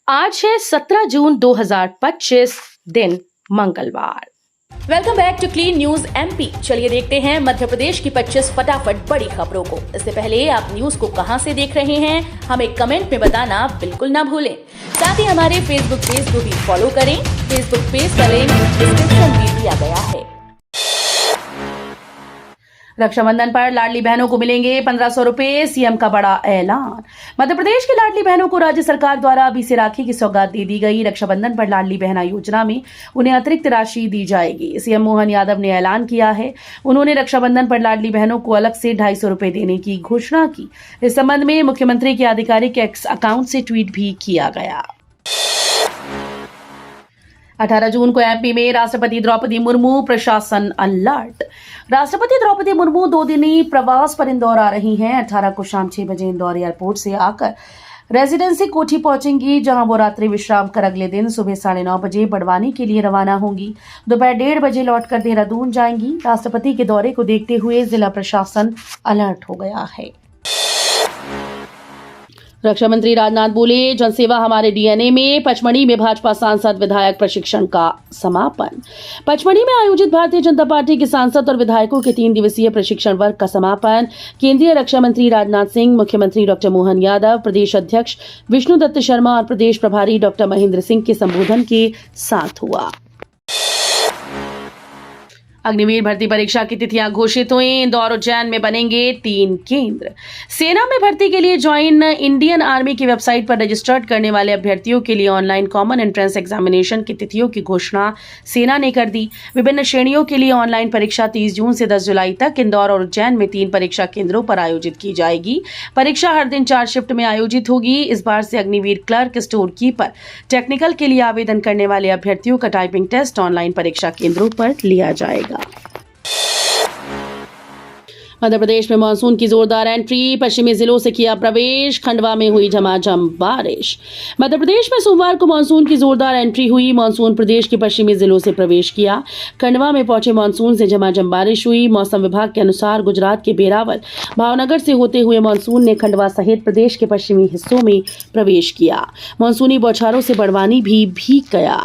आज है 17 जून 2025 दिन मंगलवार। Welcome back to clean news MP. चलिए देखते हैं मध्य प्रदेश की 25 फटाफट बड़ी खबरों को। इससे पहले आप न्यूज को कहां से देख रहे हैं हमें कमेंट में बताना बिल्कुल ना भूलें। साथ ही हमारे फेसबुक पेज को भी फॉलो करें। फेसबुक पेज का लिंक डिस्क्रिप्शन में दिया गया है। रक्षाबंधन पर लाडली बहनों को मिलेंगे 1500 रुपए, सीएम का बड़ा ऐलान। मध्य प्रदेश की लाडली बहनों को राज्य सरकार द्वारा अभी से राखी की सौगात दे दी गई। रक्षाबंधन पर लाडली बहना योजना में उन्हें अतिरिक्त राशि दी जाएगी। सीएम मोहन यादव ने ऐलान किया है। उन्होंने रक्षाबंधन पर लाडली बहनों को अलग से 250 रुपए देने की घोषणा की। इस संबंध में मुख्यमंत्री के आधिकारिक एक्स अकाउंट से ट्वीट भी किया गया। 18 जून को एमपी में राष्ट्रपति द्रौपदी मुर्मू प्रशासन अलर्ट। राष्ट्रपति द्रौपदी मुर्मू 2 दिनी प्रवास पर इंदौर आ रही हैं। 18 को शाम 6 बजे इंदौर एयरपोर्ट से आकर रेजिडेंसी कोठी पहुंचेंगी, जहां वो रात्रि विश्राम कर अगले दिन सुबह 9:30 बजे बड़वानी के लिए रवाना होंगी। दोपहर 1:30 बजे लौटकर देहरादून जाएंगी। राष्ट्रपति के दौरे को देखते हुए जिला प्रशासन अलर्ट हो गया है। रक्षा मंत्री राजनाथ बोले, जनसेवा हमारे डीएनए में। पचमढ़ी में भाजपा सांसद विधायक प्रशिक्षण का समापन। पचमढ़ी में आयोजित भारतीय जनता पार्टी के सांसद और विधायकों के 3 दिवसीय प्रशिक्षण वर्ग का समापन केंद्रीय रक्षा मंत्री राजनाथ सिंह, मुख्यमंत्री डॉक्टर मोहन यादव, प्रदेश अध्यक्ष विष्णुदत्त शर्मा और प्रदेश प्रभारी डॉक्टर महेंद्र सिंह के संबोधन के साथ हुआ। अग्निवीर भर्ती परीक्षा की तिथियां घोषित हुई। इंदौर उज्जैन में बनेंगे 3 केंद्र। सेना में भर्ती के लिए ज्वाइन इंडियन आर्मी की वेबसाइट पर रजिस्टर्ड करने वाले अभ्यर्थियों के लिए ऑनलाइन कॉमन एंट्रेंस एग्जामिनेशन की तिथियों की घोषणा सेना ने कर दी। विभिन्न श्रेणियों के लिए ऑनलाइन परीक्षा 30 जून से 10 जुलाई तक इंदौर और उज्जैन में 3 परीक्षा केंद्रों पर आयोजित की जाएगी। परीक्षा हर दिन 4 शिफ्ट में आयोजित होगी। इस बार से Agniveer clerk, store keeper, technical के लिए आवेदन करने वाले अभ्यर्थियों का टाइपिंग टेस्ट ऑनलाइन परीक्षा केंद्रों पर लिया जाएगा। मध्य प्रदेश में मानसून की जोरदार एंट्री। पश्चिमी जिलों से किया प्रवेश। खंडवा में हुई झमाझम बारिश। मध्य प्रदेश में सोमवार को मानसून की जोरदार एंट्री हुई। मानसून प्रदेश के पश्चिमी जिलों से प्रवेश किया। खंडवा में पहुंचे मानसून से झमाझम बारिश हुई। मौसम विभाग के अनुसार गुजरात के वेरावल, भावनगर से होते हुए मानसून ने खंडवा सहित प्रदेश के पश्चिमी हिस्सों में प्रवेश किया। मानसूनी बौछारों से बड़वानी भी भीग गया।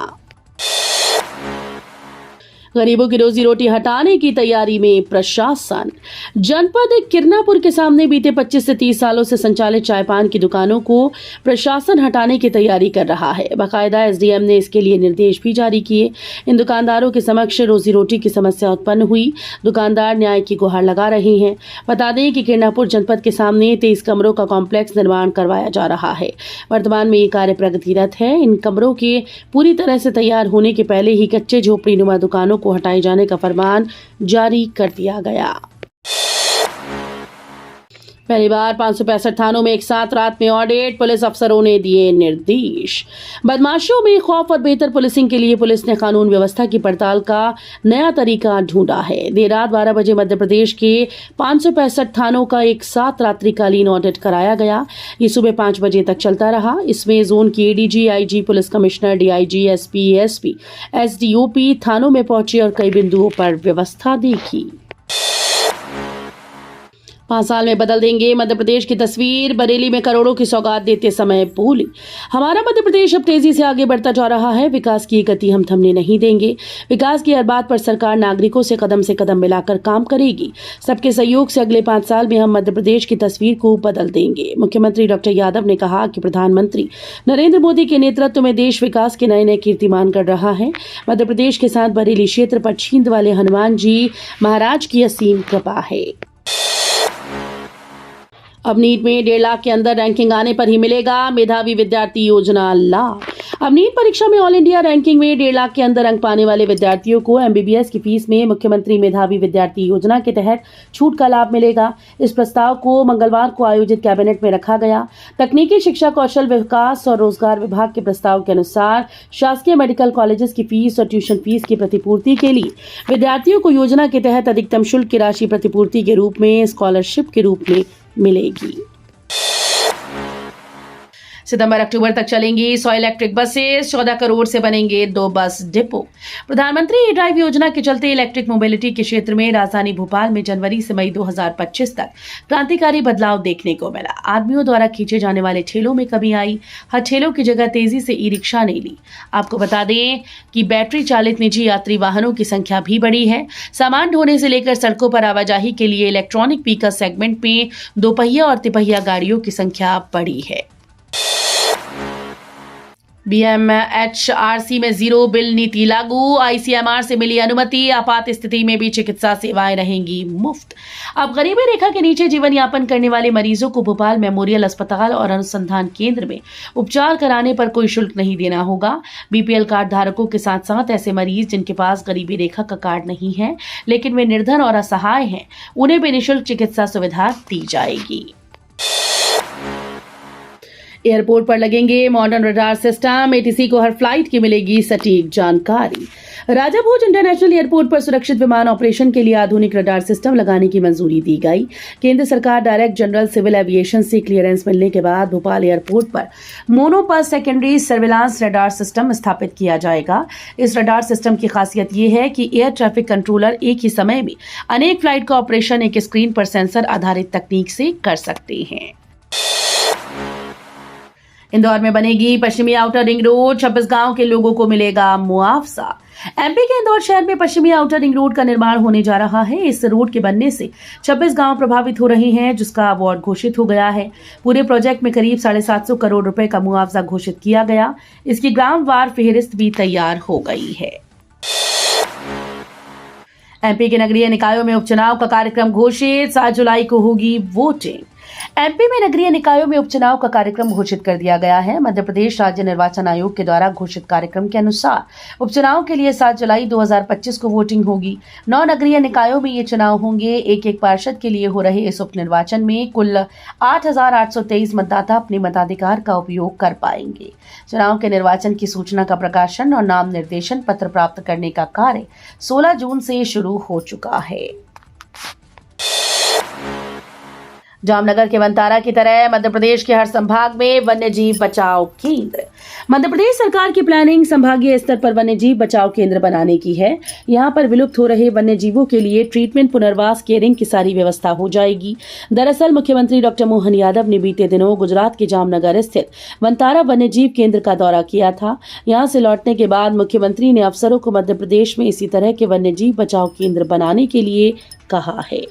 गरीबों की रोजी रोटी हटाने की तैयारी में प्रशासन। जनपद किरनापुर के सामने बीते 25 से 30 सालों से संचालित चाय पान की दुकानों को प्रशासन हटाने की तैयारी कर रहा है। बाकायदा एसडीएम ने इसके लिए निर्देश भी जारी किए। इन दुकानदारों के समक्ष रोजी रोटी की समस्या उत्पन्न हुई। दुकानदार न्याय की गुहार लगा रहे हैं। बता दें कि किरनापुर जनपद के सामने 23 कमरों का कॉम्प्लेक्स निर्माण करवाया जा रहा है। वर्तमान में ये कार्य प्रगतिरत है। इन कमरों के पूरी तरह से तैयार होने के पहले ही कच्चे झोपड़ी नुमा दुकानों को हटाए जाने का फरमान जारी कर दिया गया। पहली बार 565 थानों में एक साथ रात में ऑडिट। पुलिस अफसरों ने दिए निर्देश। बदमाशियों में खौफ और बेहतर पुलिसिंग के लिए पुलिस ने कानून व्यवस्था की पड़ताल का नया तरीका ढूंढा है। देर रात 12 बजे मध्य प्रदेश के 565 थानों का एक साथ रात्रिकालीन ऑडिट कराया गया। ये सुबह 5 बजे तक चलता रहा। इसमें जोन की ADG, IG, police commissioner, DIG, SP, SP, SDOP थानों में पहुंचे और कई बिंदुओं पर व्यवस्था देखी। 5 साल में बदल देंगे मध्य प्रदेश की तस्वीर। बरेली में करोड़ों की सौगात देते समय बोली, हमारा मध्य प्रदेश अब तेजी से आगे बढ़ता जा रहा है। विकास की गति हम थमने नहीं देंगे। विकास की हर बात पर सरकार नागरिकों से कदम मिलाकर काम करेगी। सबके सहयोग से अगले 5 साल में हम मध्य प्रदेश की तस्वीर को बदल देंगे। मुख्यमंत्री डॉक्टर यादव ने कहा कि प्रधानमंत्री नरेंद्र मोदी के नेतृत्व में देश विकास के नए कीर्तिमान कर रहा है। मध्य प्रदेश के साथ बरेली क्षेत्र पर छींद वाले हनुमान जी महाराज की असीम कृपा है। अब नीट में 1.5 लाख के अंदर रैंकिंग आने पर ही मिलेगा मेधावी विद्यार्थी योजना लाभ। अब नीट परीक्षा में ऑल इंडिया रैंकिंग में 1.5 लाख के अंदर अंक पाने वाले विद्यार्थियों को एमबीबीएस की फीस में मुख्यमंत्री मेधावी विद्यार्थी योजना के तहत छूट का लाभ मिलेगा। इस प्रस्ताव को मंगलवार को आयोजित कैबिनेट में रखा गया। तकनीकी शिक्षा, कौशल विकास और रोजगार विभाग के प्रस्ताव के अनुसार शासकीय मेडिकल कॉलेजेस की फीस और ट्यूशन फीस की प्रतिपूर्ति के लिए विद्यार्थियों को योजना के तहत अधिकतम शुल्क की राशि प्रतिपूर्ति के रूप में स्कॉलरशिप के रूप में मिलेगी। सितंबर-अक्टूबर तक चलेंगी 100 इलेक्ट्रिक बसेस, 14 करोड़ से बनेंगे 2 बस डिपो। प्रधानमंत्री ई ड्राइव योजना के चलते इलेक्ट्रिक मोबिलिटी के क्षेत्र में राजधानी भोपाल में जनवरी से मई 2025 तक क्रांतिकारी बदलाव देखने को मिला। आदमियों द्वारा खींचे जाने वाले ठेलों में कमी आई। हर ठेलों की जगह तेजी से ई रिक्शा ने ली। आपको बता दें कि बैटरी चालित निजी यात्री वाहनों की संख्या भी बढ़ी है। सामान ढोने से लेकर सड़कों पर आवाजाही के लिए इलेक्ट्रॉनिक पिकअप सेगमेंट में दोपहिया और तिपहिया गाड़ियों की संख्या बढ़ी है। बीएमएचआरसी में जीरो बिल नीति लागू। आईसीएमआर से मिली अनुमति। आपात स्थिति में भी चिकित्सा सेवाएं रहेंगी मुफ्त। अब गरीबी रेखा के नीचे जीवन यापन करने वाले मरीजों को भोपाल मेमोरियल अस्पताल और अनुसंधान केंद्र में उपचार कराने पर कोई शुल्क नहीं देना होगा। बीपीएल कार्ड धारकों के साथ साथ ऐसे मरीज जिनके पास गरीबी रेखा का कार्ड नहीं है लेकिन वे निर्धन और असहाय हैं, उन्हें भी निःशुल्क चिकित्सा सुविधा दी जाएगी। एयरपोर्ट पर लगेंगे मॉडर्न रडार सिस्टम। एटीसी को हर फ्लाइट की मिलेगी सटीक जानकारी। राजा भोज इंटरनेशनल एयरपोर्ट पर सुरक्षित विमान ऑपरेशन के लिए आधुनिक रडार सिस्टम लगाने की मंजूरी दी गई। केंद्र सरकार डायरेक्ट जनरल सिविल एविएशन से क्लियरेंस मिलने के बाद भोपाल एयरपोर्ट पर मोनोपल्स सेकेंडरी सर्विलांस रडार सिस्टम स्थापित किया जाएगा। इस रडार सिस्टम की खासियत ये है कि एयर ट्रैफिक कंट्रोलर एक ही समय में अनेक फ्लाइट का ऑपरेशन एक स्क्रीन पर सेंसर आधारित तकनीक से कर सकते हैं। इंदौर में बनेगी पश्चिमी आउटर रिंग रोड। 26 गांव के लोगों को मिलेगा मुआवजा। एमपी के इंदौर शहर में पश्चिमी आउटर रिंग रोड का निर्माण होने जा रहा है। इस रोड के बनने से 26 गांव प्रभावित हो रहे हैं, जिसका अवार्ड घोषित हो गया है। पूरे प्रोजेक्ट में करीब 750 करोड़ रुपए का मुआवजा घोषित किया गया। इसकी ग्रामवार फेहरिस्त भी तैयार हो गई है। एमपी के नगरीय निकायों में उपचुनाव का कार्यक्रम घोषित। 7 जुलाई को होगी वोटिंग। एमपी में नगरीय निकायों में उपचुनाव का कार्यक्रम घोषित कर दिया गया है। मध्य प्रदेश राज्य निर्वाचन आयोग के द्वारा घोषित कार्यक्रम के अनुसार उपचुनाव के लिए 7 जुलाई 2025 को वोटिंग होगी। 9 नगरीय निकायों में ये चुनाव होंगे। एक पार्षद के लिए हो रहे इस उपनिर्वाचन में कुल 8,823 मतदाता अपने मताधिकार का उपयोग कर पाएंगे। चुनाव के निर्वाचन की सूचना का प्रकाशन और नाम निर्देशन पत्र प्राप्त करने का कार्य 16 जून से शुरू हो चुका है। जामनगर के वनतारा की तरह मध्य प्रदेश के हर संभाग में वन्य जीव बचाव केंद्र। मध्य प्रदेश सरकार की प्लानिंग संभागीय स्तर पर वन्य जीव बचाव केंद्र बनाने की है। यहां पर विलुप्त हो रहे वन्य जीवों के लिए ट्रीटमेंट, पुनर्वास, केयरिंग की सारी व्यवस्था हो जाएगी। दरअसल मुख्यमंत्री डॉक्टर मोहन यादव ने बीते दिनों गुजरात के जामनगर स्थित वनतारा वन्य जीव केंद्र का दौरा किया था। यहां से लौटने के बाद मुख्यमंत्री ने अफसरों को मध्य प्रदेश में इसी तरह के वन्य जीव बचाव केंद्र बनाने के लिए कहा है।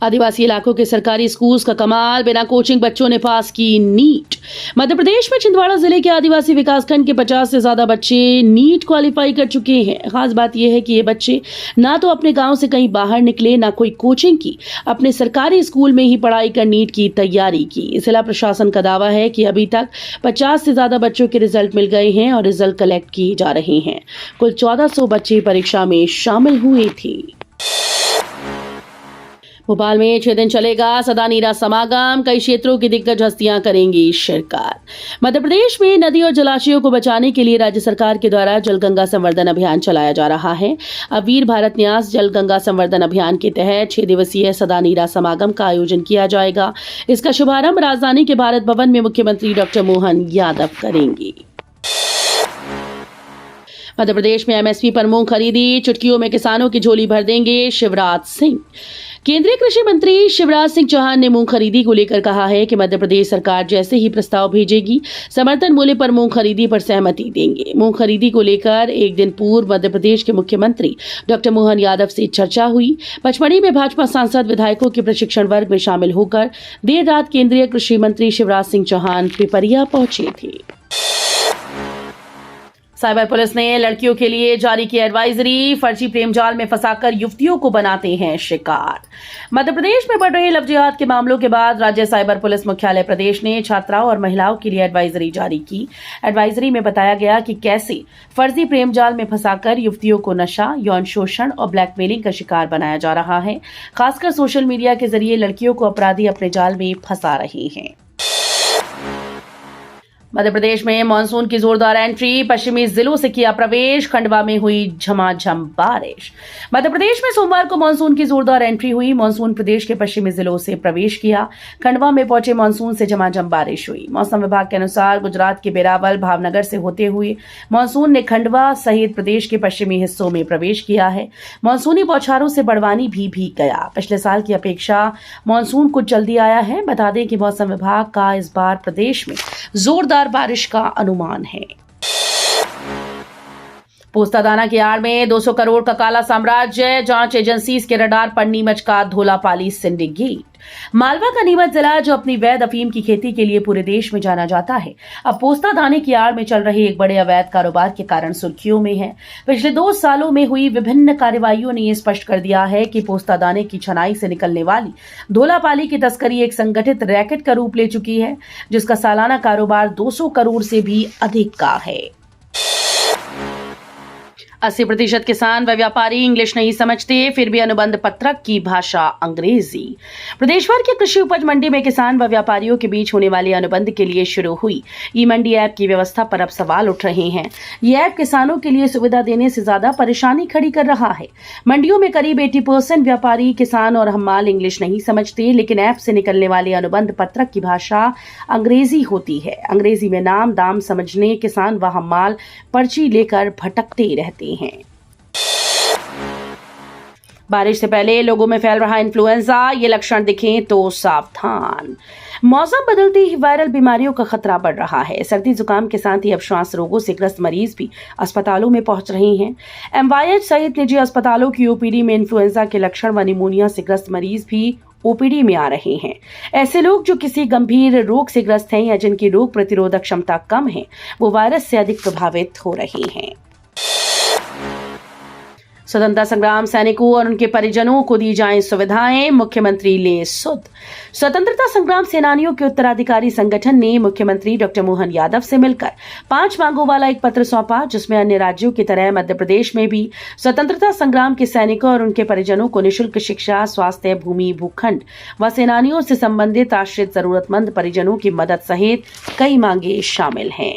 आदिवासी इलाकों के सरकारी स्कूल्स का कमाल, बिना कोचिंग बच्चों ने पास की नीट। मध्य प्रदेश में छिंदवाड़ा जिले के आदिवासी विकासखंड के 50 से ज्यादा बच्चे नीट क्वालिफाई कर चुके हैं। खास बात यह है कि ये बच्चे ना तो अपने गांव से कहीं बाहर निकले, ना कोई कोचिंग की, अपने सरकारी स्कूल में ही पढ़ाई कर नीट की तैयारी की। जिला प्रशासन का दावा है कि अभी तक 50 से ज्यादा बच्चों के रिजल्ट मिल गए हैं और रिजल्ट कलेक्ट किए जा रहे हैं। कुल 1400 बच्चे परीक्षा में शामिल हुए थे। भोपाल में 6 दिन चलेगा सदानीरा समागम। कई क्षेत्रों की दिग्गज हस्तियां करेंगी शिरकत। मध्य प्रदेश में नदी और जलाशयों को बचाने के लिए राज्य सरकार के द्वारा जल गंगा संवर्धन अभियान चलाया जा रहा है। अब वीर भारत न्यास जल गंगा संवर्धन अभियान के तहत 6 दिवसीय सदानीरा समागम का आयोजन किया जाएगा। इसका शुभारंभ राजधानी के भारत भवन में मुख्यमंत्री डॉक्टर मोहन यादव करेंगे। मध्य प्रदेश में एमएसपी पर मूंग खरीदी, चुटकियों में किसानों की झोली भर देंगे शिवराज सिंह। केंद्रीय कृषि मंत्री शिवराज सिंह चौहान ने मूंग खरीदी को लेकर कहा है कि मध्य प्रदेश सरकार जैसे ही प्रस्ताव भेजेगी, समर्थन मूल्य पर मूंग खरीदी पर सहमति देंगे। मूंग खरीदी को लेकर एक दिन पूर्व मध्य प्रदेश के मुख्यमंत्री डॉक्टर मोहन यादव से चर्चा हुई। पचमढ़ी में भाजपा सांसद विधायकों के प्रशिक्षण वर्ग में शामिल होकर देर रात केंद्रीय कृषि मंत्री शिवराज सिंह चौहान पिपरिया पहुंचे थे। साइबर पुलिस ने लड़कियों के लिए जारी की एडवाइजरी। फर्जी प्रेम जाल में फंसाकर युवतियों को बनाते हैं शिकार। मध्य प्रदेश में बढ़ रहे लव जिहाद के मामलों के बाद राज्य साइबर पुलिस मुख्यालय प्रदेश ने छात्राओं और महिलाओं के लिए एडवाइजरी जारी की। एडवाइजरी में बताया गया कि कैसे फर्जी प्रेम जाल में फंसाकर युवतियों को नशा, यौन शोषण और ब्लैकमेलिंग का शिकार बनाया जा रहा है। खासकर सोशल मीडिया के जरिए लड़कियों को अपराधी अपने जाल में फंसा रहे हैं। मध्य प्रदेश में मानसून की जोरदार एंट्री, पश्चिमी जिलों से किया प्रवेश, खंडवा में हुई झमाझम बारिश। मध्य प्रदेश में सोमवार को मानसून की जोरदार एंट्री हुई। मानसून प्रदेश के पश्चिमी जिलों से प्रवेश किया। खंडवा में पहुंचे मानसून से झमाझम बारिश हुई। मौसम विभाग के अनुसार गुजरात के वेरावल, भावनगर से होते हुए मानसून ने खंडवा सहित प्रदेश के पश्चिमी हिस्सों में प्रवेश किया है। मानसूनी बौछारों से बड़वानी भी भीग गया। पिछले साल की अपेक्षा मानसून कुछ जल्दी आया है। बता दें कि मौसम विभाग का इस बार प्रदेश में जोरदार बारिश का अनुमान है। पोस्तादाना की आड़ में 200 करोड़ का काला साम्राज्य, जांच एजेंसीज के रडार पर नीमच का धोलापाली सिंडिकेट। मालवा का नीमच जिला, जो अपनी वैध अफीम की खेती के लिए पूरे देश में जाना जाता है, अब पोस्तादाने की आड़ में चल रहे एक बड़े अवैध कारोबार के कारण सुर्खियों में है। पिछले 2 सालों में हुई विभिन्न कार्रवाइयों ने यह स्पष्ट कर दिया है कि पोस्तादाने की छनाई से निकलने वाली धोलापाली की तस्करी एक संगठित रैकेट का रूप ले चुकी है, जिसका सालाना कारोबार 200 करोड़ से भी अधिक का है। 80% किसान व व्यापारी इंग्लिश नहीं समझते, फिर भी अनुबंध पत्रक की भाषा अंग्रेजी। प्रदेश भर के कृषि उपज मंडी में किसान व व्यापारियों के बीच होने वाले अनुबंध के लिए शुरू हुई ई मंडी ऐप की व्यवस्था पर अब सवाल उठ रहे हैं। ये ऐप किसानों के लिए सुविधा देने से ज्यादा परेशानी खड़ी कर रहा है। मंडियों में करीब 80% व्यापारी, किसान और हम्माल इंग्लिश नहीं समझते, लेकिन ऐप से निकलने वाले अनुबंध पत्रक की भाषा अंग्रेजी होती है। अंग्रेजी में नाम दाम समझने किसान व हम्माल पर्ची लेकर भटकते रहते हैं। बारिश से पहले लोगों में फैल रहा इन्फ्लुएंजा, ये लक्षण दिखें तो सावधान। मौसम बदलते ही वायरल बीमारियों का खतरा बढ़ रहा है। सर्दी जुकाम के साथ ही अब श्वास रोगों से ग्रस्त मरीज भी अस्पतालों में पहुंच रहे हैं। MYH सहित निजी अस्पतालों की ओपीडी में इन्फ्लुएंजा के लक्षण व निमोनिया से ग्रस्त मरीज भी ओपीडी में आ रहे हैं। ऐसे लोग जो किसी गंभीर रोग से ग्रस्त हैं या जिनकी रोग प्रतिरोधक क्षमता कम है, वो वायरस से अधिक प्रभावित हो रहे हैं। स्वतंत्रता संग्राम सैनिकों और उनके परिजनों को दी जाएं सुविधाएं, मुख्यमंत्री ले सुध। स्वतंत्रता संग्राम सेनानियों के उत्तराधिकारी संगठन ने मुख्यमंत्री डॉक्टर मोहन यादव से मिलकर 5 मांगों वाला एक पत्र सौंपा, जिसमें अन्य राज्यों की तरह मध्य प्रदेश में भी स्वतंत्रता संग्राम के सैनिकों और उनके परिजनों को निःशुल्क शिक्षा, स्वास्थ्य, भूमि, भूखंड व सेनानियों से संबंधित आश्रित जरूरतमंद परिजनों की मदद सहित कई मांगे शामिल हैं।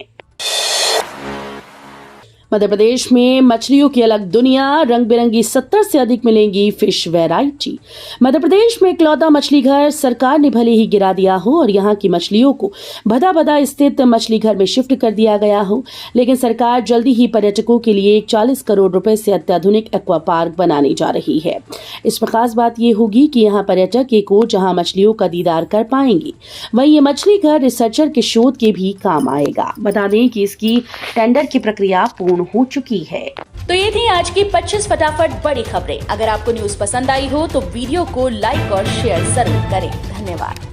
मध्य प्रदेश में मछलियों की अलग दुनिया, रंग बिरंगी 70 से अधिक मिलेंगी फिश वैरायटी। मध्य प्रदेश में इकलौता मछली घर सरकार ने भले ही गिरा दिया हो और यहाँ की मछलियों को भदा स्थित मछली घर में शिफ्ट कर दिया गया हो, लेकिन सरकार जल्दी ही पर्यटकों के लिए 40 करोड़ रुपए से अत्याधुनिक एक्वा पार्क बनाने जा रही है। इसमें खास बात यह होगी कि यहाँ पर्यटक एक ओर जहाँ मछलियों का दीदार कर पाएंगे, वहीं ये मछली घर रिसर्चर के शोध के भी काम आएगा। बता दें कि इसकी टेंडर की प्रक्रिया पूर्ण हो चुकी है। तो ये थी आज की 25 फटाफट बड़ी खबरें। अगर आपको न्यूज पसंद आई हो तो वीडियो को लाइक और शेयर जरूर करें। धन्यवाद।